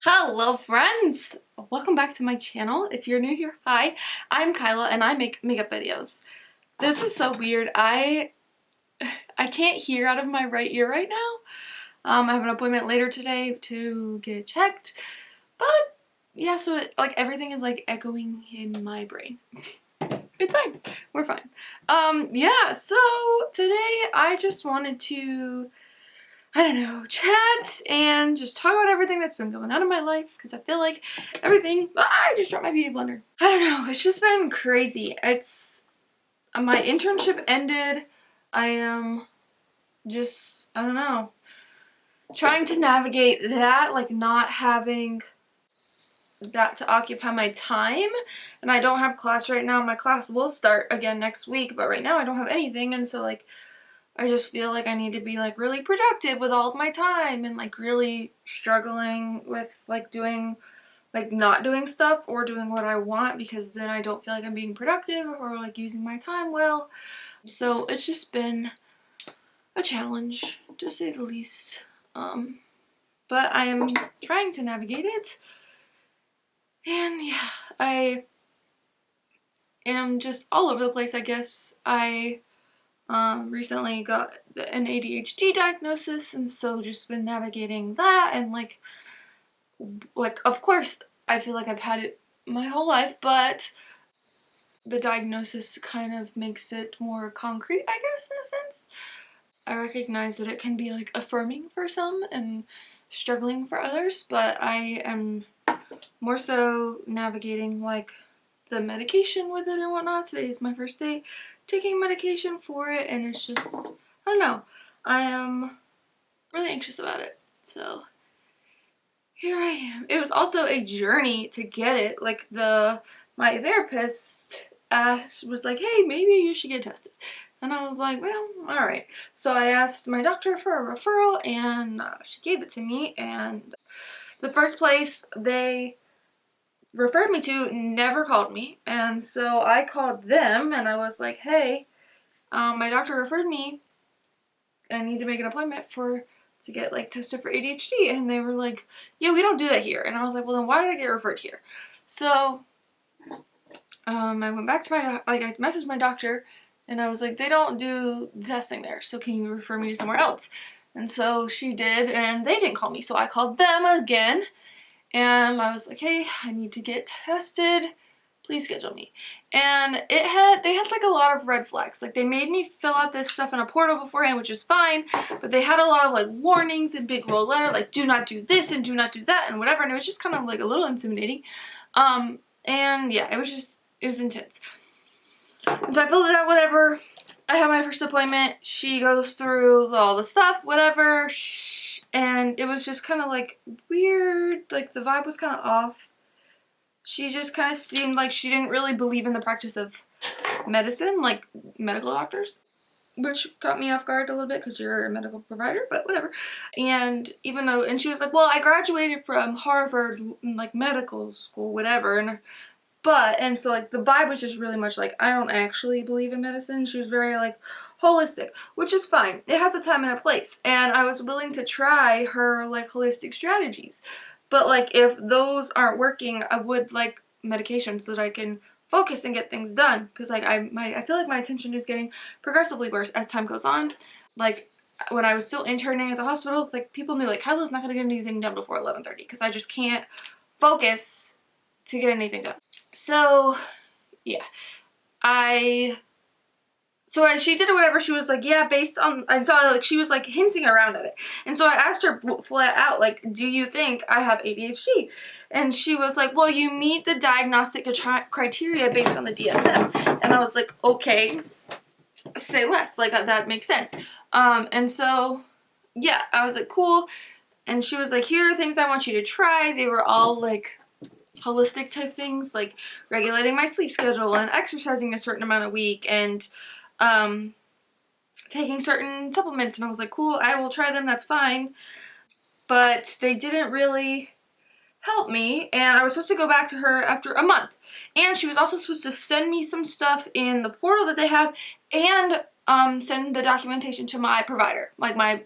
Hello friends! Welcome back to my channel. If you're new here, hi, I'm Kyla and I make makeup videos. This is so weird. I can't hear out of my right ear right now. I have an appointment later today to get it checked. But yeah, so everything is like echoing in my brain. It's fine. We're fine. Yeah, so today I just wanted to chat and just talk about everything that's been going on in my life because I feel like I just dropped my beauty blender. I don't know, it's just been crazy. It's, my internship ended. I am just, I don't know, trying to navigate that, like not having that to occupy my time, and I don't have class right now. My class will start again next week, but right now I don't have anything, and so like I just feel like I need to be like really productive with all of my time and like really struggling with like doing like not doing stuff or doing what I want, because then I don't feel like I'm being productive or like using my time well. So it's just been a challenge to say the least. But I am trying to navigate it. And yeah, I am just all over the place, I guess. I recently got an ADHD diagnosis, and so just been navigating that, and like of course I feel like I've had it my whole life, but the diagnosis kind of makes it more concrete, I guess, in a sense. I recognize that it can be like affirming for some and struggling for others, but I am more so navigating like the medication with it and whatnot. Today is my first day taking medication for it, and it's just, I don't know, I am really anxious about it. So here I am. It was also a journey to get it. Like my therapist was like, hey, maybe you should get tested. And I was like, well, all right. So I asked my doctor for a referral, and she gave it to me. And the first place they referred me to never called me, and so I called them and I was like, hey, my doctor referred me. I need to make an appointment to get like tested for ADHD, and they were like, yeah, we don't do that here. And I was like, well, then why did I get referred here? So I went back to I messaged my doctor and I was like, they don't do testing there, so can you refer me to somewhere else? And so she did, and they didn't call me, so I called them again. And I was like, hey, I need to get tested. Please schedule me. And they had like a lot of red flags. Like they made me fill out this stuff in a portal beforehand, which is fine, but they had a lot of like warnings in big bold letter, like do not do this and do not do that and whatever. And it was just kind of like a little intimidating. And yeah, it was intense. And so I filled it out, whatever. I had my first appointment. She goes through all the stuff, whatever. And it was just kind of like weird, like the vibe was kind of off. She just kind of seemed like she didn't really believe in the practice of medicine, like medical doctors, which caught me off guard a little bit because you're a medical provider, but whatever. And she was like, well, I graduated from Harvard, like medical school, whatever, and so like the vibe was just really much like, I don't actually believe in medicine. She was very like holistic, which is fine. It has a time and a place, and I was willing to try her like holistic strategies. But like if those aren't working, I would like medication so that I can focus and get things done, because like I feel like my attention is getting progressively worse as time goes on. Like when I was still interning at the hospital, like people knew like Kyla's not going to get anything done before 11:30 because I just can't focus to get anything done. So yeah, so she did whatever. She was like, yeah, based on, and so like she was like hinting around at it. And so I asked her flat out, like, do you think I have ADHD? And she was like, well, you meet the diagnostic criteria based on the DSM. And I was like, okay, say less. Like that makes sense. And so yeah, I was like, cool. And she was like, here are things I want you to try. They were all like holistic type things, like regulating my sleep schedule and exercising a certain amount a week and taking certain supplements. And I was like, cool, I will try them, that's fine. But they didn't really help me, and I was supposed to go back to her after a month. And she was also supposed to send me some stuff in the portal that they have, and send the documentation to my provider, like my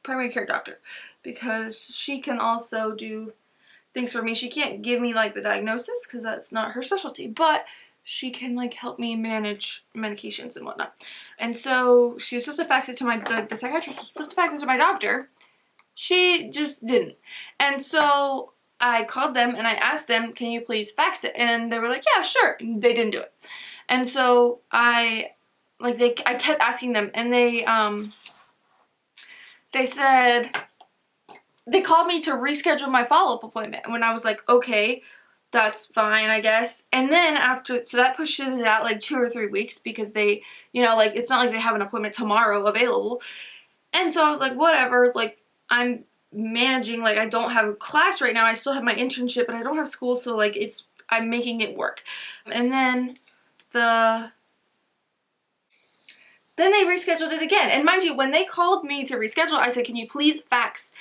primary care doctor, because she can also do things for me. She can't give me like the diagnosis because that's not her specialty, but she can like help me manage medications and whatnot. And so she was supposed to fax it to the psychiatrist was supposed to fax it to my doctor. She just didn't. And so I called them and I asked them, can you please fax it? And they were like, yeah, sure. They didn't do it. And so I kept asking them, and they said, they called me to reschedule my follow-up appointment. And when I was like, okay, that's fine, I guess. And then so that pushes it out like 2 or 3 weeks because they, you know, like, it's not like they have an appointment tomorrow available. And so I was like, whatever, like, I'm managing, like, I don't have a class right now. I still have my internship, but I don't have school, so, like, I'm making it work. And then then they rescheduled it again. And mind you, when they called me to reschedule, I said, can you please fax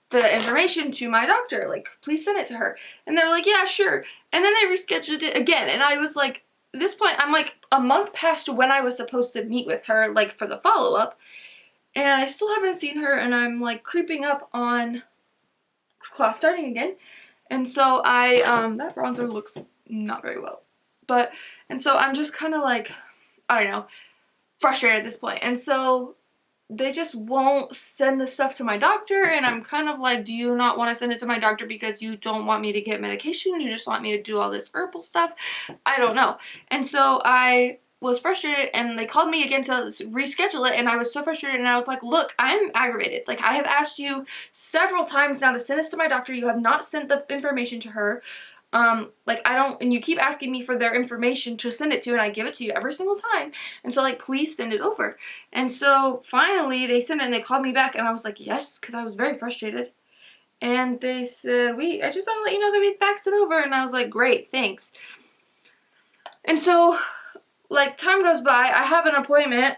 the information to my doctor? Like, please send it to her. And they were like, yeah, sure. And then they rescheduled it again. And I was like, at this point, I'm like a month past when I was supposed to meet with her, like, for the follow-up. And I still haven't seen her, and I'm like creeping up on class starting again. And so that bronzer looks not very well. And so I'm just kind of like, I don't know, frustrated at this point. And so they just won't send the stuff to my doctor, and I'm kind of like, do you not want to send it to my doctor because you don't want me to get medication? You just want me to do all this herbal stuff? I don't know. And so I was frustrated, and they called me again to reschedule it, and I was so frustrated, and I was like, look, I'm aggravated. Like, I have asked you several times now to send this to my doctor. You have not sent the information to her. Like, and you keep asking me for their information to send it to, and I give it to you every single time. And so, like, please send it over. And so, finally, they sent it, and they called me back, and I was like, yes, because I was very frustrated. And they said, I just want to let you know that we faxed it over. And I was like, great, thanks. And so, like, time goes by, I have an appointment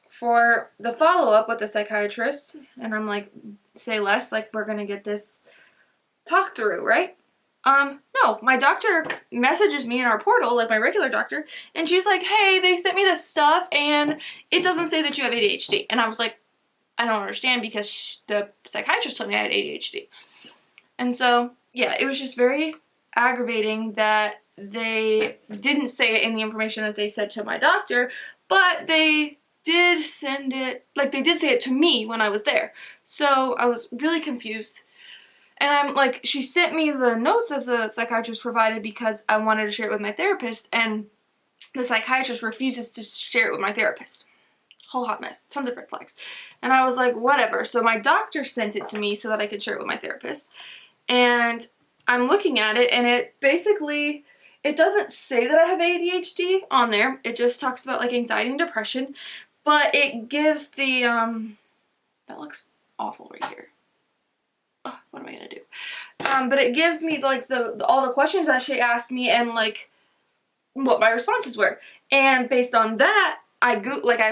for the follow-up with the psychiatrist, and I'm like, say less, like, we're gonna get this talked through, right? No, my doctor messages me in our portal, like my regular doctor, and she's like, hey, they sent me this stuff, and it doesn't say that you have ADHD. And I was like, I don't understand, because the psychiatrist told me I had ADHD. And so, yeah, it was just very aggravating that they didn't say it in the information that they said to my doctor, but they did send it, like, they did say it to me when I was there. So I was really confused. And I'm like, she sent me the notes that the psychiatrist provided because I wanted to share it with my therapist, and the psychiatrist refuses to share it with my therapist. Whole hot mess. Tons of red flags. And I was like, whatever. So my doctor sent it to me so that I could share it with my therapist. And I'm looking at it, and it basically, it doesn't say that I have ADHD on there. It just talks about, like, anxiety and depression. But it gives the, that looks awful right here. Oh, what am I gonna do? But it gives me, like, all the questions that she asked me, and, like, what my responses were. And based on that, I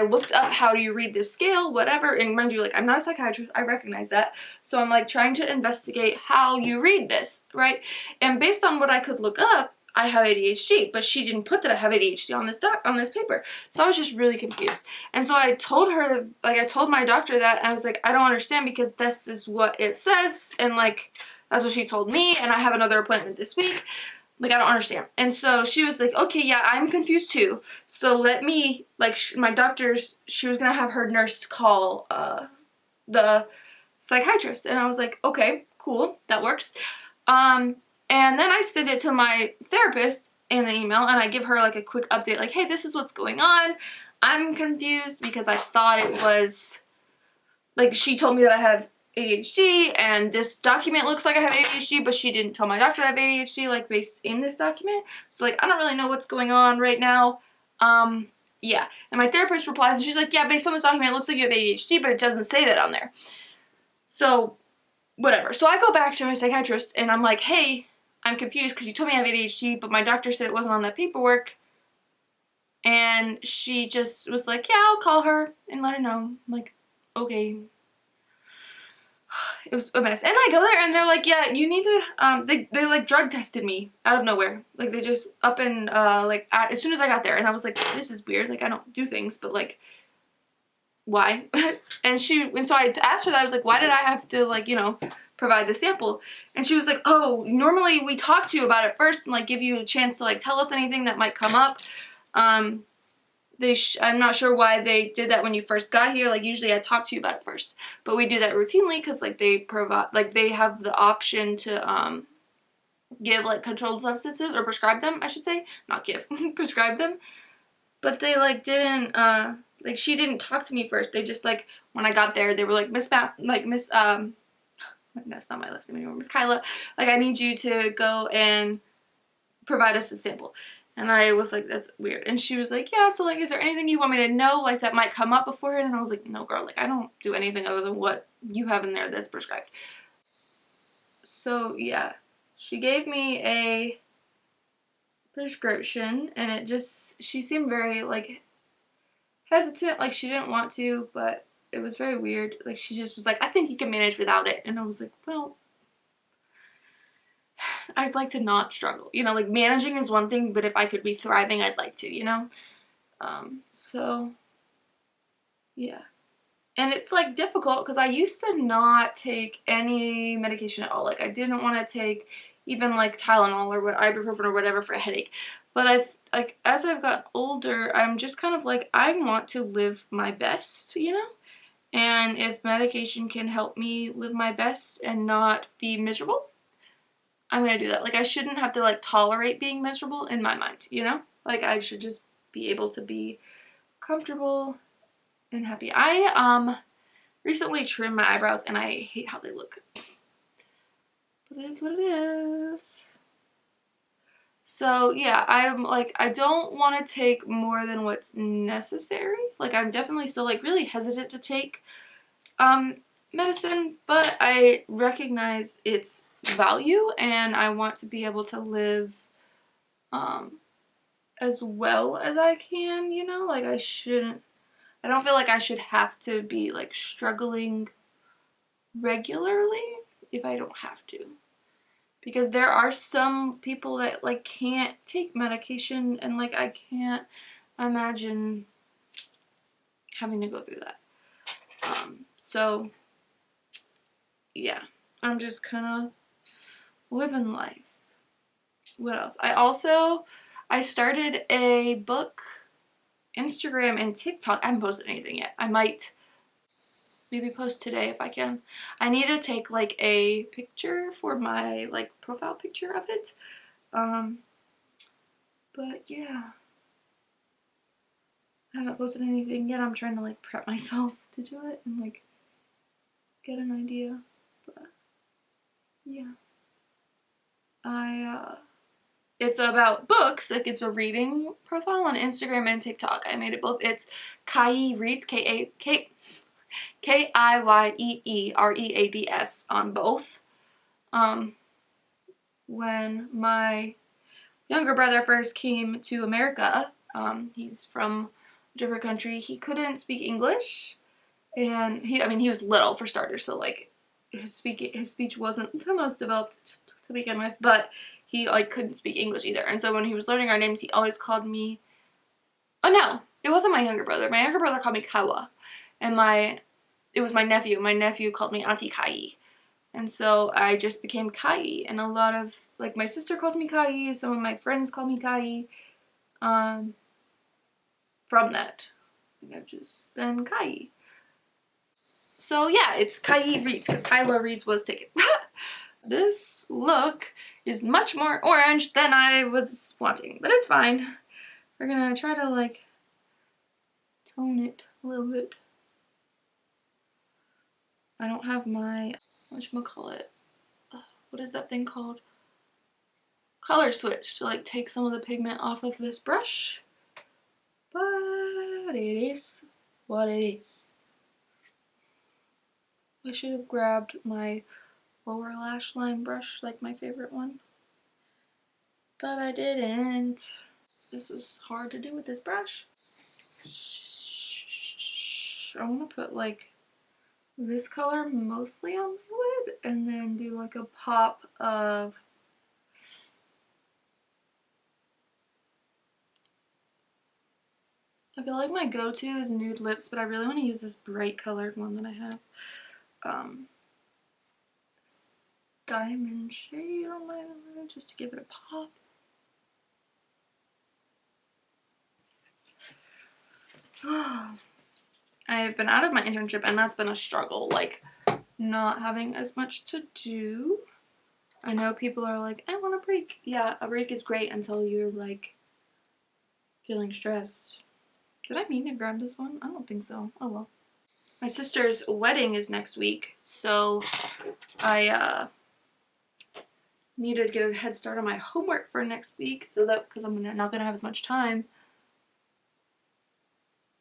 looked up how do you read this scale, whatever. And mind you, like, I'm not a psychiatrist, I recognize that. So I'm, like, trying to investigate how you read this, right? And based on what I could look up, I have ADHD, but she didn't put that I have ADHD on this paper. So I was just really confused. And so I told her, like, I told my doctor that, and I was like, I don't understand, because this is what it says, and, like, that's what she told me, and I have another appointment this week. Like, I don't understand. And so she was like, okay, yeah, I'm confused too. So let me, like, my doctor's, she was gonna have her nurse call the psychiatrist. And I was like, okay, cool, that works. And then I send it to my therapist in an email, and I give her, like, a quick update, like, hey, this is what's going on. I'm confused because I thought it was, like, she told me that I have ADHD, and this document looks like I have ADHD, but she didn't tell my doctor I have ADHD, like, based in this document. So, like, I don't really know what's going on right now. Yeah. And my therapist replies, and she's like, yeah, based on this document, it looks like you have ADHD, but it doesn't say that on there. So, whatever. So I go back to my psychiatrist, and I'm like, hey, I'm confused because you told me I have ADHD, but my doctor said it wasn't on that paperwork. And she just was like, yeah, I'll call her and let her know. I'm like, okay. It was a mess. And I go there, and they're like, yeah, you need to, they like drug tested me out of nowhere. Like, they just up and, as soon as I got there, and I was like, this is weird. Like, I don't do things, but, like, why? And so I asked her that. I was like, why did I have to, like, you know, provide the sample. And she was like, oh, normally we talk to you about it first and like give you a chance to like tell us anything that might come up. I'm not sure why they did that when you first got here. Like usually I talk to you about it first, but we do that routinely because like they provide, like they have the option to give like controlled substances, or prescribe them, I should say, not give, prescribe them. But they like didn't, like she didn't talk to me first. They just like, when I got there, they were like, Miss that's not my last name anymore, Miss Kyla, like I need you to go and provide us a sample. And I was like, that's weird. And she was like, yeah, so like, is there anything you want me to know like that might come up beforehand? And I was like, no girl, like I don't do anything other than what you have in there that's prescribed. So yeah, she gave me a prescription, and it just, she seemed very like hesitant, like she didn't want to, but it was very weird. Like she just was like, I think you can manage without it. And I was like, well, I'd like to not struggle, you know, like managing is one thing, but if I could be thriving, I'd like to, you know. So yeah. And it's like difficult because I used to not take any medication at all. Like I didn't want to take even like Tylenol or what, ibuprofen or whatever for a headache. But like as I've got older, I'm just kind of like, I want to live my best, you know? And if medication can help me live my best and not be miserable, I'm gonna do that. Like I shouldn't have to like tolerate being miserable in my mind, you know? Like I should just be able to be comfortable and happy. I recently trimmed my eyebrows and I hate how they look. But it is what it is. So yeah, I'm like, I don't want to take more than what's necessary. Like I'm definitely still like really hesitant to take medicine, but I recognize its value and I want to be able to live as well as I can, you know? Like I don't feel like I should have to be like struggling regularly if I don't have to. Because there are some people that like can't take medication, and like I can't imagine having to go through that. So yeah, I'm just kind of living life. What else? I started a book, Instagram and TikTok. I haven't posted anything yet. I might maybe post today if I can. I need to take like a picture for my like profile picture of it. But yeah, I haven't posted anything yet. I'm trying to like prep myself to do it and like get an idea. But yeah, it's about books. Like it's a reading profile on Instagram and TikTok. I made it both. It's Kayee Reads, Kyeereads on both. When my younger brother first came to America, he's from a different country. He couldn't speak English, and he was little for starters, so like his speech wasn't the most developed to begin with, but he like couldn't speak English either. And so when he was learning our names, he always called me, oh no, it wasn't my younger brother. My younger brother called me Kawa, and it was my nephew. My nephew called me Auntie Kayee. And so I just became Kayee, and a lot of, like, my sister calls me Kayee, some of my friends call me Kayee, from that. I've just been Kayee. So yeah, it's Kayee Reads, because Kyla Reads was taken. This look is much more orange than I was wanting, but it's fine. We're gonna try to, like, tone it a little bit. I don't have my, whatchamacallit, what is that thing called? Color switch to like take some of the pigment off of this brush, but it is what it is. I should have grabbed my lower lash line brush, like my favorite one, but I didn't. This is hard to do with this brush. I want to put like this color mostly on my lid and then do like a pop of I feel like my go-to is nude lips, but I really want to use this bright colored one that I have. diamond shade on my lid just to give it a pop. I've been out of my internship and that's been a struggle, like not having as much to do. I know people are like, I want a break. Yeah, a break is great until you're like feeling stressed. Did I mean to grab this one? I don't think so. Oh well. My sister's wedding is next week, so I need to get a head start on my homework for next week, so that because I'm not gonna have as much time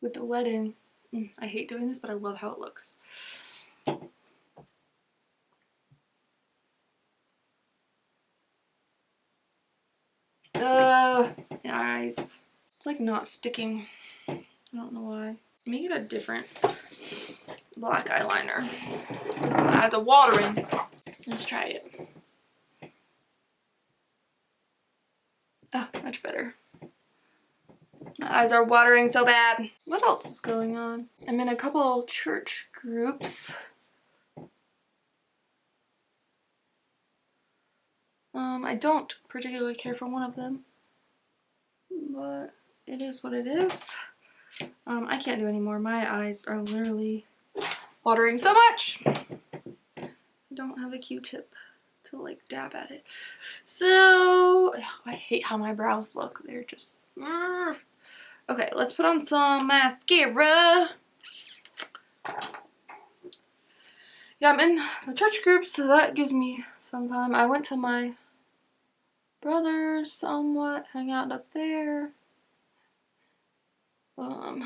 with the wedding. I hate doing this, but I love how it looks. Eyes. It's like not sticking. I don't know why. Let me get a different black eyeliner. This one has a watering. Let's try it. Oh, much better. My eyes are watering so bad. What else is going on? I'm in a couple church groups. I don't particularly care for one of them, but it is what it is. I can't do anymore. My eyes are literally watering so much. I don't have a Q-tip to like dab at it. So, I hate how my brows look. They're just... Okay, let's put on some mascara. Yeah, I'm in the church group, so that gives me some time. I went to my brother's somewhat, hang out up there. I'm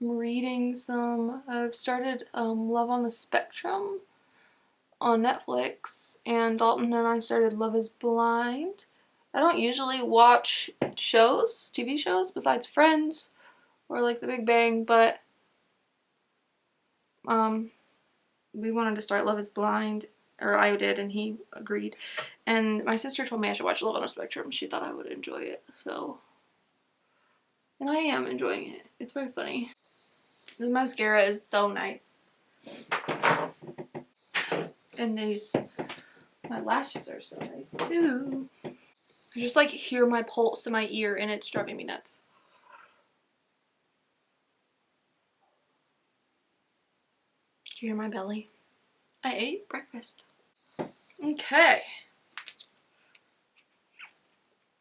reading some. I've started Love on the Spectrum on Netflix, and Dalton and I started Love is Blind. I don't usually watch shows, TV shows, besides Friends or like The Big Bang, but we wanted to start Love is Blind, or I did, and he agreed. And my sister told me I should watch Love on a Spectrum. She thought I would enjoy it, so... And I am enjoying it. It's very funny. This mascara is so nice. And my lashes are so nice too. I just like hear my pulse in my ear and it's driving me nuts. Did you hear my belly? I ate breakfast. Okay.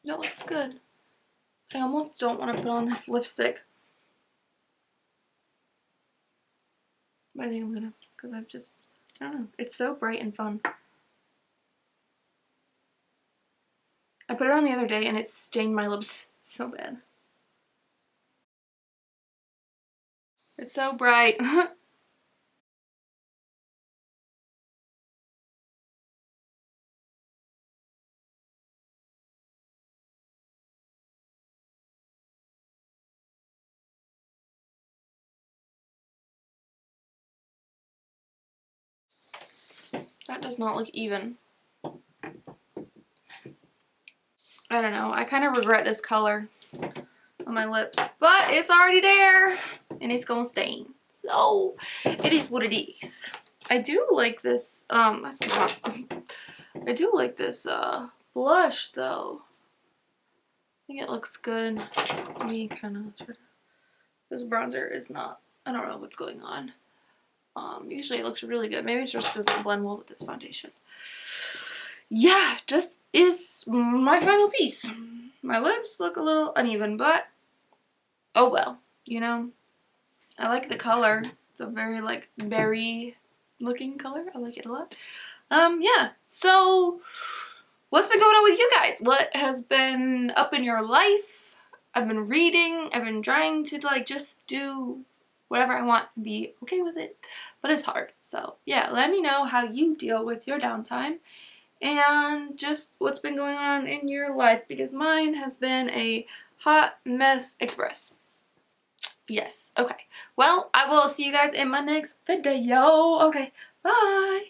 That looks good. I almost don't want to put on this lipstick. But I think I'm gonna, because I don't know. It's so bright and fun. I put it on the other day and it stained my lips so bad. It's so bright. That does not look even. I don't know. I kind of regret this color on my lips, but it's already there and it's gonna stain. So it is what it is. I do like this, I do like this blush though. I think it looks good. Let me kind of, this bronzer is not, I don't know what's going on. Usually it looks really good. Maybe it's just because it blend well with this foundation. Yeah, just is my final piece. My lips look a little uneven, but oh well, you know. I like the color. It's a very like berry looking color. I like it a lot. Yeah. So what's been going on with you guys? What has been up in your life? I've been reading. I've been trying to like just do whatever I want and be okay with it, but it's hard. So yeah, let me know how you deal with your downtime and just what's been going on in your life, because mine has been a hot mess express. Yes, okay. Well, I will see you guys in my next video. Okay, bye!